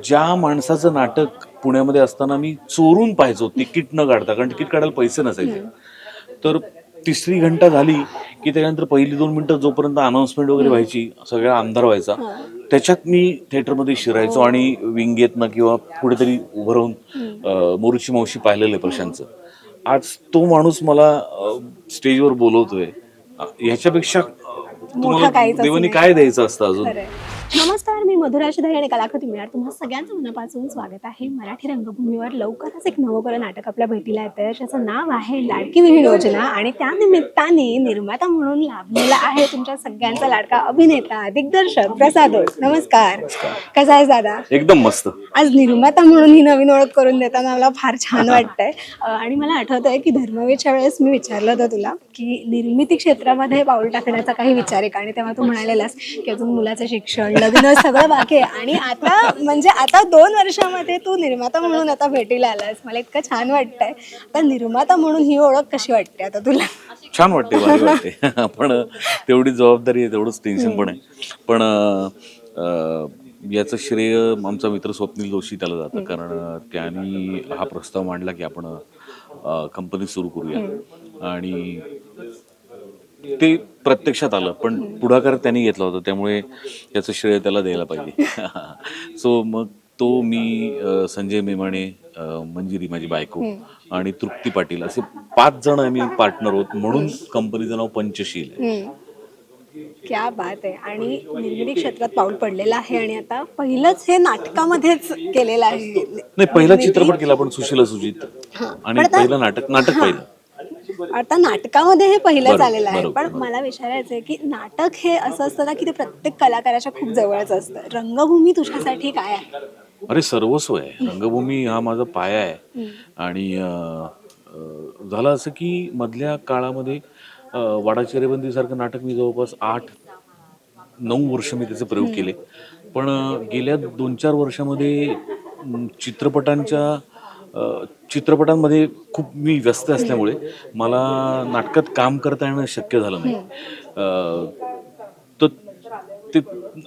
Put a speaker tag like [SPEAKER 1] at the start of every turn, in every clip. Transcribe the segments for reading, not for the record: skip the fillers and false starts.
[SPEAKER 1] ज्या माणसाचं नाटक पुण्यामध्ये असताना मी चोरून पाहायचो तिकीट न काढता, कारण तिकीट काढायला पैसे नसायचे. तर तिसरी घंटा झाली की त्याच्यानंतर पहिली 2 मिनिटं जोपर्यंत अनाउन्समेंट वगैरे व्हायची, सगळा अंधार व्हायचा, त्याच्यात मी थिएटरमध्ये शिरायचो आणि विंगेतनं किंवा कुठेतरी उभं राहून मोरूची मावशी पाहिलेलं आहे प्रशांतचं. आज तो माणूस मला स्टेजवर बोलवतोय. ह्याच्यापेक्षा
[SPEAKER 2] मोठं काहीच
[SPEAKER 1] देवानी
[SPEAKER 2] नाही.
[SPEAKER 1] काय द्यायचं असतं अजून.
[SPEAKER 2] खरंय. नमस्कार, मी मधुरा शिधाई आणि कलाकृती मिळणार तुम्हा सगळ्यांचं मनापासून स्वागत आहे. मराठी रंगभूमीवर लवकरच एक नवं नाटक आपल्या भेटीला येतं, ज्याचं नाव आहे लाडकी बहीण योजना. आणि त्या निमित्ताने निर्माता म्हणून लाभलेला आहे तुमच्या सगळ्यांचा लाडका अभिनेता दिग्दर्शक प्रसाद ओक. नमस्कार. कसा आहे दादा?
[SPEAKER 1] एकदम मस्त.
[SPEAKER 2] आज निर्माता म्हणून ही नवीन ओळख करून देताना मला फार छान वाटतंय. आणि मला आठवतंय की धर्मवीरच्या वेळेस मी विचारलं होतं तुला की निर्मिती क्षेत्रामध्ये पाऊल टाकण्याचा काही विचार आहे का, आणि तेव्हा तू म्हणालेलास की अजून मुलाचं शिक्षण, लग्न सगळं बाकी आहे. आणि आता 2 वर्षामध्ये तू निर्माता म्हणून आता भेटीला आलास. मला इतकं छान वाटतंय. आता निर्माता म्हणून ही ओळख कशी वाटते आता तुला?
[SPEAKER 1] छान वाटते, भारी वाटते. पण तेवढी जबाबदारी आहे, तेवढंच टेन्शन पण आहे. पण याचं श्रेय आमचा मित्र स्वप्नील जोशी त्याला जातं, कारण त्यांनी हा प्रस्ताव मांडला की आपण कंपनी सुरू करूया, आणि ते प्रत्यक्षात आलं. पण पुढाकार त्यांनी घेतला होता, त्यामुळे याचं श्रेय त्याला द्यायला पाहिजे. सो मग तो मी, संजय मेमाणे, मंजिरी माझी बायको आणि तृप्ती पाटील असे 5 जण आम्ही पार्टनर आहोत, म्हणून कंपनीचं नाव पंचशील आहे.
[SPEAKER 2] क्या बात आहे. आणि निर्मिती क्षेत्रात पाऊल पडलेलं आहे आणि आता पहिलंच हे नाटकामध्येच केलेलं आहे.
[SPEAKER 1] नाही, पहिला चित्रपट केला आपण सुशीला सुजित, आणि पहिलं नाटक पहिलं.
[SPEAKER 2] आता नाटकामध्ये हे पहिलंच आलेलं आहे.
[SPEAKER 1] बरोबर.
[SPEAKER 2] पण मला विचारायचं आहे की नाटक हे असं असतं ना की ते प्रत्येक कलाकाराच्या खूप जवळच असतं. रंगभूमी तुझ्यासाठी काय आहे?
[SPEAKER 1] अरे सर्वस्व आहे. रंगभूमी हा माझा पाया आहे. आणि झालं असं की मधल्या काळामध्ये वाडा चिरेबंदीसारखं नाटक मी जवळपास 8-9 वर्ष मी त्याचे प्रयोग केले. पण गेल्या 2-4 वर्षामध्ये चित्रपटांमध्ये खूप मी व्यस्त असल्यामुळे मला नाटकात काम करता येणं शक्य झालं नाही. तर ते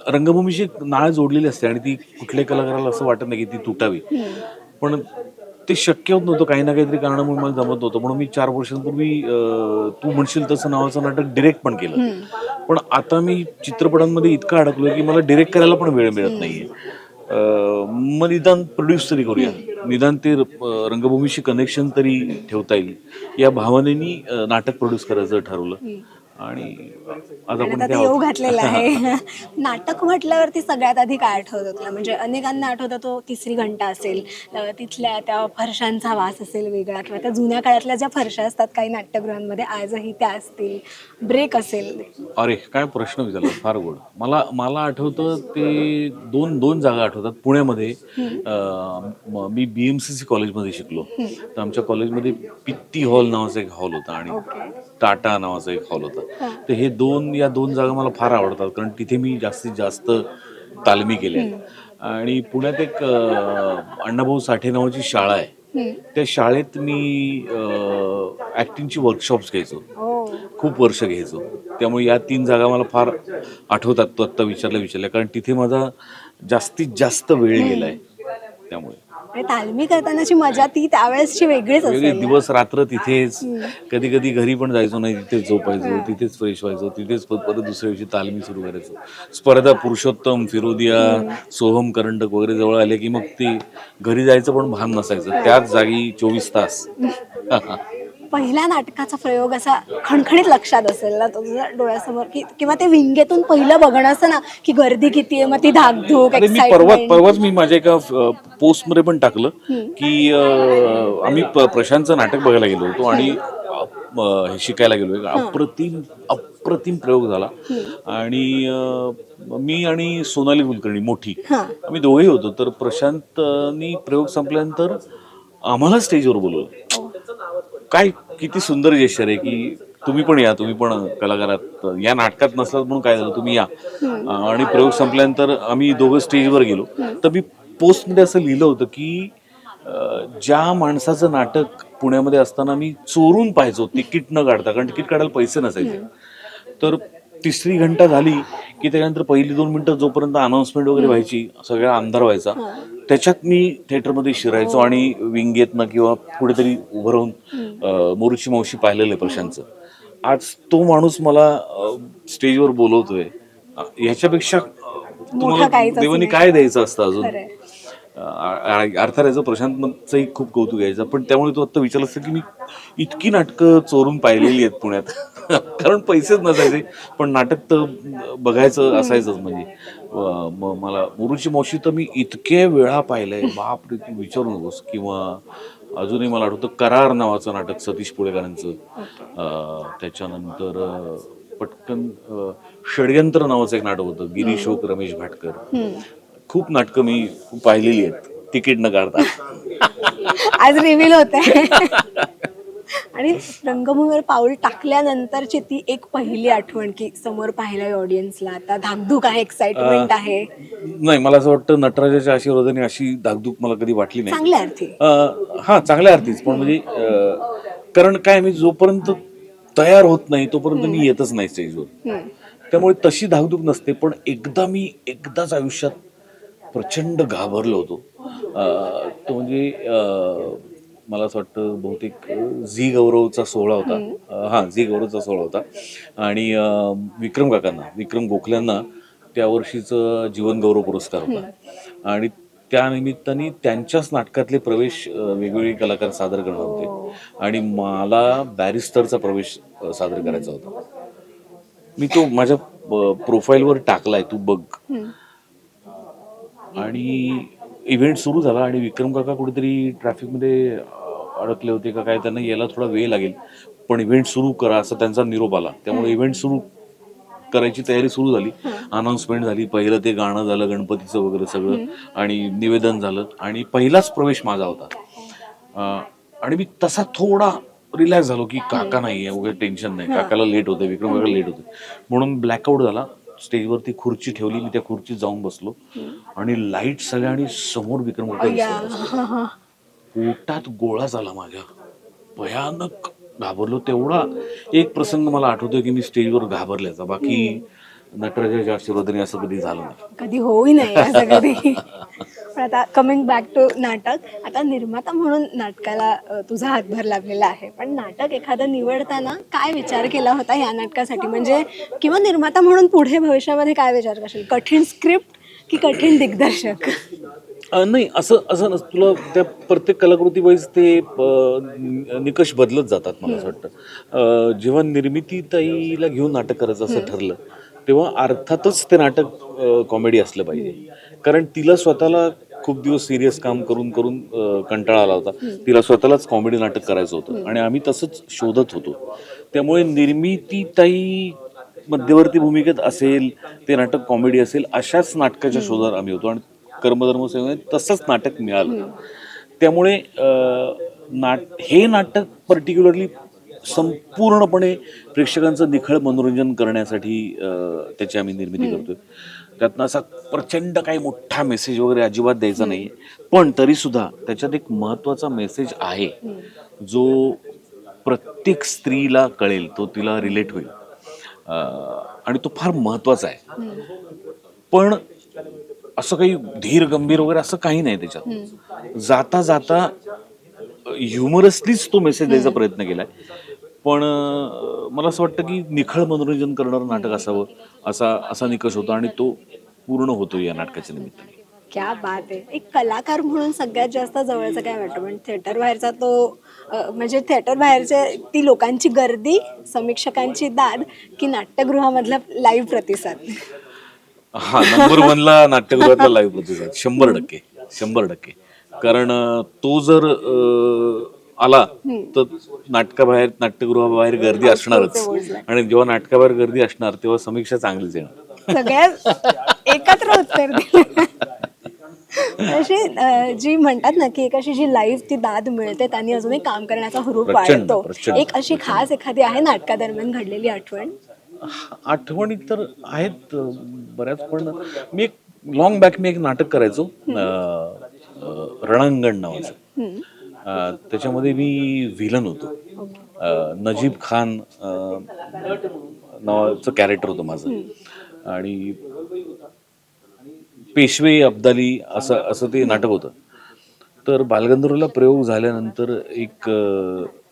[SPEAKER 1] रंगभूमीशी एक नाळ जोडलेली असते आणि ती कुठल्याही कलाकाराला असं वाटत नाही की ती तुटावी. पण ते शक्य होत नव्हतं, काही ना काहीतरी कारणामुळे मला जमत नव्हतं. म्हणून मी 4 वर्षांपूर्वी तू म्हणशील तसं नावाचं नाटक डिरेक्ट पण केलं. पण आता मी चित्रपटांमध्ये इतकं अडकलोय की मला डिरेक्ट करायला पण वेळ मिळत नाहीये. मग निदान प्रोड्यूस तरी करूया, निदान ते रंगभूमीशी कनेक्शन तरी ठेवता येईल, या भावनेनी नाटक प्रोड्यूस करायचं ठरवलं. आणि आज आपण
[SPEAKER 2] आता
[SPEAKER 1] ते
[SPEAKER 2] ते येऊ
[SPEAKER 1] आहोत.
[SPEAKER 2] घातलेलं आहे. नाटक म्हटल्यावरती सगळ्यात आधी काय आठवतं तुला? म्हणजे अनेकांना आठवतं तो तिसरी घंटा असेल, तिथल्या त्या फरशांचा वास असेल वेगळा, किंवा त्या जुन्या काळातल्या ज्या फरशा असतात काही नाट्यगृहांमध्ये आजही त्या असतील, ब्रेक असेल.
[SPEAKER 1] अरे काय प्रश्न विचारला, फार गोड. मला आठवतं ते दोन जागा आठवतात पुण्यामध्ये. मी BMCC कॉलेजमध्ये शिकलो, तर आमच्या कॉलेजमध्ये पित्ती हॉल नावाचा एक हॉल होता आणि टाटा नावाचा एक हॉल होता. तर या दोन जागा मला फार आवडतात, कारण तिथे मी जास्तीत जास्त तालमी केल्या. आणि पुण्यात एक अण्णाभाऊ साठे नावाची शाळा आहे, त्या शाळेत मी ऍक्टिंगची वर्कशॉप्स घ्यायचो, खूप वर्ष घ्यायचो. त्यामुळे या 3 जागा मला फार आठवतात. तो आत्ता विचारल्या, कारण तिथे माझा जास्तीत जास्त वेळ गेलाय. त्यामुळे
[SPEAKER 2] आणि तालमी करतानाची मजा ती त्यावेळेसची वेगळीच
[SPEAKER 1] वेगळे
[SPEAKER 2] असेल.
[SPEAKER 1] दिवस रात्र तिथेच. कधी कधी घरी पण जायचो नाही, तिथेच झोपायचो, तिथेच फ्रेश व्हायचो, तिथेच परत दुसऱ्या दिवशी तालमी सुरू करायचो. स्पर्धा पुरुषोत्तम, फिरोदिया, सोहम करंडक वगैरे जवळ आले की मग ते घरी जायचं पण भान नसायचं, त्याच जागी 24 तास.
[SPEAKER 2] पहिल्या नाटकाचा प्रयोग असा खणखणीत लक्षात असेल ना तुझ्या डोळ्यासमोर, की किंवा ते विंगेतून पहिलं बघणं असतं ना की गर्दी किती आहे, मग ती धाकधूक,
[SPEAKER 1] अरे मी परवाच मी माझ्या एका पोस्टमध्ये पण टाकलं की आम्ही प्रशांतचं नाटक बघायला गेलो होतो आणि हे शिकायला गेलो. अप्रतिम प्रयोग झाला. आणि मी आणि सोनाली कुलकर्णी मोठी, आम्ही दोघेही होतो. तर प्रशांतनी प्रयोग संपल्यानंतर आम्हाला स्टेजवर बोलवलं. काय किती सुंदर जेस्चर आहे की तुम्ही पण या, तुम्ही पण कलाकारात या नाटकात नसलात म्हणून काय झालं, तुम्ही या. आणि प्रयोग संपल्यानंतर आम्ही दोघं स्टेजवर गेलो. तर मी पोस्टमध्ये असं लिहिलं होतं की ज्या माणसाचं नाटक पुण्यामध्ये असताना मी चोरून पाहायचो तिकीट न काढता, कारण तिकीट काढायला पैसे नसायचे. तर तिसरी घंटा झाली की त्याच्यानंतर पहिली 2 मिनिटं जोपर्यंत अनाउन्समेंट वगैरे व्हायची, सगळा अंधार व्हायचा, त्याच्यात मी थिएटरमध्ये शिरायचो आणि विंगेतनं किंवा कुठेतरी उभं राहून मोरूची मावशी पाहिलेलं आहे प्रशांतचं. आज तो माणूस मला स्टेजवर बोलवतोय. ह्याच्यापेक्षा तुम्हाला
[SPEAKER 2] काहीच
[SPEAKER 1] देवानी
[SPEAKER 2] नाही.
[SPEAKER 1] काय द्यायचं असतं अजून.
[SPEAKER 2] खरंय.
[SPEAKER 1] अर्थात याचं प्रशांतचंही खूप कौतुक यायचं, पण त्यामुळे तू आत्ता विचारलं असतं की मी इतकी नाटकं चोरून पाहिलेली आहेत पुण्यात. कारण पैसेच नसायचे, पण नाटक तर बघायचं असायचंच. म्हणजे मला मोरूची मावशी तर मी इतके वेळा पाहिलंय, बापरे तू विचारू नकोस. किंवा अजूनही मला आठवतं करार नावाचं नाटक सतीश पुळेकरांचं. त्याच्यानंतर पटकन षडयंत्र नावाचं एक नाटक होतं, गिरीश ओक, रमेश भाटकर. खूप नाटकं मी पाहिलेली आहेत तिकीट न काढता.
[SPEAKER 2] आज रिव्हील होत आहे. आणि रंगभूमीवर पाऊल टाकल्यानंतरची ती एक पहिली आठवण की समोर पाहिलंय ऑडियन्सला, आता धाकधूक आहे, एक्साइटमेंट आहे.
[SPEAKER 1] नाही, मला असं वाटतं नटराजाच्या आशीर्वादाने अशी धाकधूक मला कधी वाटली नाही.
[SPEAKER 2] चांगल्या अर्थी.
[SPEAKER 1] हा, चांगल्या अर्थीच. पण म्हणजे कारण काय, मी जोपर्यंत तयार होत नाही तोपर्यंत मी येतच नाही स्टेजवर. त्यामुळे तशी धाकधूक नसते. पण एकदाच आयुष्यात प्रचंड घाबरलो होतो. तो म्हणजे मला असं वाटतं बहुतेक झी गौरवचा सोहळा होता. झी गौरवचा सोहळा होता आणि विक्रम गोखल्यांना त्या वर्षीचं जीवन गौरव पुरस्कार होता. आणि त्या निमित्ताने त्यांच्याच नाटकातले प्रवेश वेगवेगळे कलाकार सादर करणार होते आणि मला बॅरिस्टरचा प्रवेश सादर करायचा होता. मी तो माझ्या प्रोफाईलवर टाकलाय, तू बघ. आणि इव्हेंट सुरू झाला आणि विक्रम काका कुठेतरी ट्रॅफिकमध्ये अडकले होते का काय, त्यांना यायला थोडा वेळ लागेल, पण इव्हेंट सुरू करा असा त्यांचा निरोप आला. त्यामुळे इव्हेंट सुरू करायची तयारी सुरू झाली. अनाउन्समेंट झाली, पहिलं ते गाणं झालं गणपतीचं वगैरे सगळं, आणि निवेदन झालं आणि पहिलाच प्रवेश माझा होता. आणि मी तसा थोडा रिलॅक्स झालो की काका नाही आहे, वगैरे टेन्शन नाही, काकाला लेट होते, विक्रम काका लेट होते, म्हणून ब्लॅकआउट झाला. स्टेजवरती खुर्ची ठेवली, मी त्या खुर्चीत जाऊन बसलो आणि लाईट सगळ्या आणि समोर विक्रम काका दिसले. पोटात गोळा झाला माझ्या, भयानक घाबरलो. तेवढा एक प्रसंग मला आठवतोय की मी स्टेजवर घाबरल्याचा. बाकी नटराजाच्या आशीर्वादाने असं कधी झालं नाही,
[SPEAKER 2] कधी होई नाही असं कधी. पण आता कमिंग बॅक टू नाटक, आता निर्माता म्हणून नाटकाला तुझा हातभार लागलेला आहे, पण नाटक एखादं निवडताना काय विचार केला होता या नाटकासाठी? म्हणजे किंवा निर्माता म्हणून पुढे भविष्यामध्ये काय विचार करशील? कठीण स्क्रिप्ट की कठीण दिग्दर्शक?
[SPEAKER 1] नाही, असं नसतं. तुला त्या प्रत्येक कलाकृती वाईज ते निकष बदलत जातात. मला असं वाटतं जेव्हा निर्मिती ताईला घेऊन नाटक करायचं असं ठरलं, तेव्हा अर्थातच ते नाटक कॉमेडी असलं पाहिजे. कारण तिला स्वतःला खूप दिवस सिरियस काम करून करून कंटाळा आला होता. तिला स्वतःलाच कॉमेडी नाटक करायचं होतं आणि आम्ही तसंच शोधत होतो. त्यामुळे निर्मिती ताई मध्यवर्ती भूमिकेत असेल, ते नाटक कॉमेडी असेल, अशाच नाटकाच्या शोधात आम्ही होतो आणि कर्मधर्म सेवेने तसंच नाटक मिळालं. त्यामुळे हे नाटक पर्टिक्युलरली संपूर्णपणे प्रेक्षकांचं निखळ मनोरंजन करण्यासाठी त्याची आम्ही निर्मिती करतोय. त्यातनं असा प्रचंड काही मोठा मेसेज वगैरे अजिबात द्यायचा नाही, पण तरी सुद्धा त्याच्यात एक महत्त्वाचा मेसेज आहे जो प्रत्येक स्त्रीला कळेल, तो तिला रिलेट होईल आणि तो फार महत्त्वाचा आहे. पण असं काही धीर गंभीर वगैरे असं काही नाही त्याच्यात. जाता जाता ह्युमरसलीच तो मेसेज द्यायचा प्रयत्न केलाय. पण मला असं वाटतं की निखळ मनोरंजन करणारं नाटक असावं, असा निकष होता आणि तो पूर्ण होतो या नाटकाच्या निमित्ताने.
[SPEAKER 2] क्या बात आहे. एक कलाकार म्हणून सगळ्यात जास्त जवळचं काय वाटतं? म्हणजे थिएटर बाहेरचा तो म्हणजे थिएटर बाहेरच्या ती लोकांची गर्दी, समीक्षकांची दाद की नाट्यगृहामधला लाईव्ह प्रतिसाद?
[SPEAKER 1] नंबर 1ला नाट्यगृहातला लाईव्ह प्रतिसाद 100%. कारण तो जर आला तर नाट्यगृहाबाहेर गर्दी असणारच, आणि जेव्हा नाटकाबाहेर गर्दी असणार तेव्हा समीक्षा चांगलीच येणार.
[SPEAKER 2] सगळ्यात एकत्र उत्तर दिलं. अशी जी म्हणतात ना की एक अशी जी लाईव्ह ती दाद मिळते, त्यांनी अजूनही काम करण्याचा हुरूप वाढतो. एक अशी खास एखादी आहे नाटकादरम्यान घडलेली आठवण?
[SPEAKER 1] आठवणी तर आहेत बऱ्याच, पण मी एक लॉंग बॅक मी एक नाटक करायचो रणांगण नावाचं. त्याच्यामध्ये मी व्हिलन होतो. नजीब खान नावाचं कॅरेक्टर होतं माझं. आणि पेशवे अब्दाली असं ते नाटक होतं. तर बालगंधर्वला प्रयोग झाल्यानंतर एक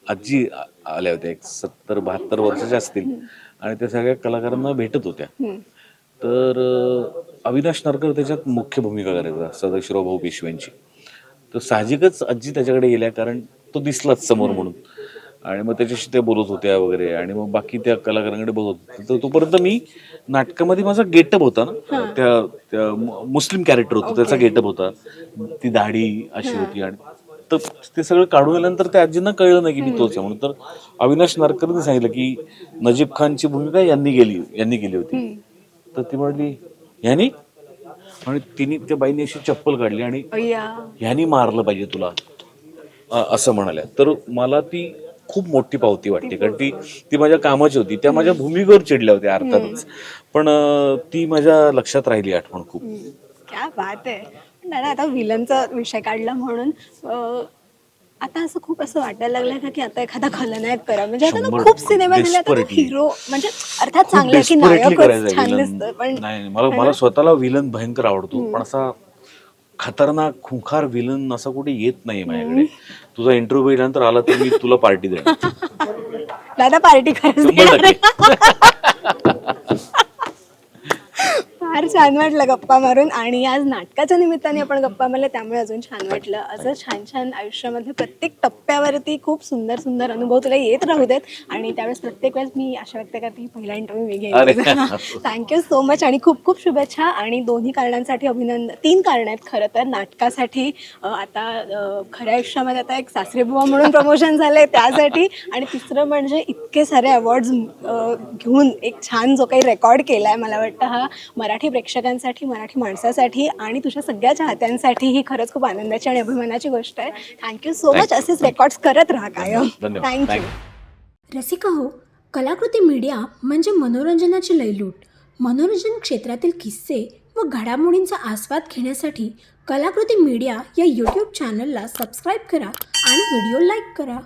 [SPEAKER 1] आजी आल्या होत्या, एक 70-72 वर्षाच्या असतील, आणि त्या सगळ्या कलाकारांना भेटत होत्या. तर अविनाश नारकर त्याच्यात मुख्य भूमिका करायचा, सदाशिवराव भाऊ पेशव्यांची. तर साहजिकच आजी त्याच्याकडे गेल्या, कारण तो दिसलाच समोर म्हणून. आणि मग त्याच्याशी त्या बोलत होत्या वगैरे, आणि मग बाकी त्या कलाकारांकडे बोलत होते. तर तोपर्यंत मी नाटकामध्ये माझा गेटअप होता ना, त्या मुस्लिम कॅरेक्टर होतं, त्याचा गेटअप होता, ती दाढी अशी होती. आणि तर ते सगळं काढून आल्यानंतर त्या आजींना कळलं नाही की मी तोच आहे म्हणून. तर अविनाश नारकरने सांगितलं की नजीब खानची भूमिका यांनी केली होती. तर ती म्हणाली ह्यानी, आणि तिने त्या बाईने अशी चप्पल काढली आणि ह्यानी मारलं पाहिजे तुला, असं म्हणाल्या. तर मला ती खूप मोठी पावती वाटते, कारण ती माझ्या कामाची होती. त्या माझ्या भूमिकेवर चिडल्या होत्या अर्थातच, पण ती माझ्या लक्षात राहिली आठवण खूप.
[SPEAKER 2] क्या बात आहे. पण दादा, आता विलनचा विषय काढला म्हणून आता असं खूप असं वाटायला लागलं का की आता एखादा खलनायक करा, म्हणजे आता ना खूप सिनेमा दिले, आता हिरो म्हणजे अर्थात चांगलं की नायकच छान दिसतं, पण
[SPEAKER 1] नाही, मला स्वतःला विलन भयंकर आवडतो, पण असा खतरनाक खुंखार विलन असा कुठे येत नाही माझ्याकडे. तुझा इंटरव्ह्यू बघितल्यानंतर आला तर मी तुला पार्टी देणार.
[SPEAKER 2] दादा पार्टी करायला फार छान वाटलं गप्पा मारून, आणि आज नाटकाच्या निमित्ताने आपण गप्पा मारल्या त्यामुळे अजून छान वाटलं. असं छान छान आयुष्यामध्ये प्रत्येक टप्प्यावरती खूप सुंदर सुंदर अनुभव तुला येत राहू देत, आणि त्यावेळेस प्रत्येक वेळेस मी आशा व्यक्त करते की पहिला इंटरव्ह्यू मी घेईन. थँक्यू सो मच, आणि खूप खूप शुभेच्छा. आणि दोन्ही कारणांसाठी अभिनंदन. 3 कारणं आहेत खरं तर. नाटकासाठी आता खऱ्या आयुष्यामध्ये आता एक सासरेबुवा म्हणून प्रमोशन झालंय त्यासाठी, आणि तिसरं म्हणजे इतके सारे अवॉर्ड्स घेऊन एक छान जो काही रेकॉर्ड केलाय, मला वाटतं हा मराठी प्रेक्षकांसाठी, मराठी माणसासाठी आणि तुझ्या सगळ्या चाहत्यांसाठी ही खरंच खूप आनंदाची आणि अभिमानाची गोष्ट आहे. Thank you so much. असेच रेकॉर्ड्स करत राहा कायम. थँक्यू.
[SPEAKER 3] रसिका हो, कलाकृती मीडिया म्हणजे मनोरंजनाची लयलूट. मनोरंजन क्षेत्रातील किस्से व घडामोडींचा आस्वाद घेण्यासाठी कलाकृती मीडिया या यूट्यूब चॅनलला सबस्क्राईब करा आणि व्हिडिओ लाईक करा.